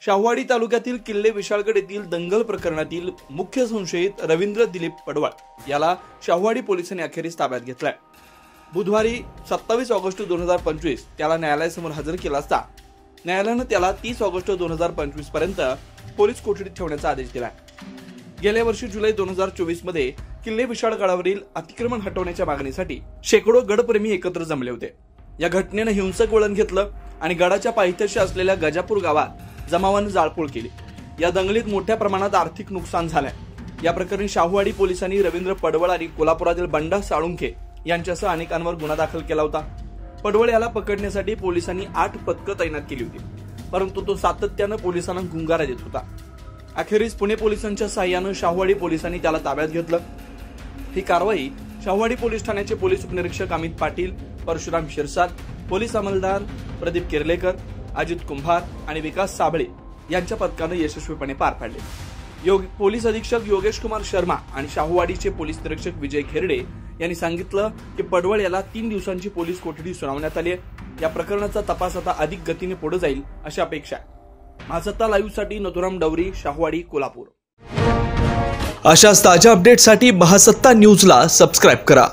शाहूवाडी तालुक्यातील किल्ले विशाळगड येथील दंगल प्रकरणातील मुख्य संशयित रवींद्र दिलीप पडवळ याला शाहूवाडी पोलिसांनी अखेरीस ताब्यात घेतलाय। बुधवारी 27 ऑगस्ट 2025 त्याला न्यायालयासमोर हजर केला असता न्यायालयाने त्याला 30 ऑगस्ट 2025 पर्यंत पोलीस कोठडीत ठेवण्याचा आदेश दिलाय। गेल्या वर्षी जुलै 2024 मध्ये किल्ले विशाळगडावरील अतिक्रमण हटवण्याच्या मागणीसाठी शेकडो गडप्रेमी एकत्र जमले होते। या घटनेने हिंसक वळण घेतलं आणि गडाच्या पायथ्याशी असलेल्या गजापूर गावात जमावाने जाळपोळ केली। या दंगलीत मोठ्या प्रमाणात आर्थिक नुकसान झालंय। या प्रकरणी शाहूवाडी पोलिसांनी रवींद्र पडवळ आणि कोल्हापुरातील बंडा साळुंखे यांच्यासह अनेकांवर गुन्हा दाखल केला होता। पडवळ याला पकडण्यासाठी पोलिसांनी 8 पथकं तैनात केली होती, परंतु तो सातत्याने पोलिसांना गुंगारा देत होता। अखेरीस पुणे पोलिसांच्या सहाय्याने शाहूवाडी पोलिसांनी त्याला ताब्यात घेतलं। ही कारवाई शाहूवाडी पोलीस ठाण्याचे पोलीस उपनिरीक्षक अमित पाटील, परशुराम शिरसाट, पोलीस अंमलदार प्रदीप किर्लेकर, अजित कुंभार आणि विकास साबळे यांच्या पथकाने यशस्वीपणे पार पाडले। पोलीस अधीक्षक योगेश कुमार शर्मा आणि शाहूवाडीचे पोलीस निरीक्षक विजय घेरडे यांनी सांगितलं की पडवळ याला 3 दिवसांची पोलीस कोठडी सुनावण्यात आली आहे। या प्रकरणाचा तपास आता अधिक गतीने पुढे जाईल अशी अपेक्षा आहे। महासत्ता लाईव्ह साठी नथुराम डवरी, शाहूवाडी, कोल्हापूर। अशाच ताज्या अपडेटसाठी महासत्ता न्यूजला सबस्क्राइब करा।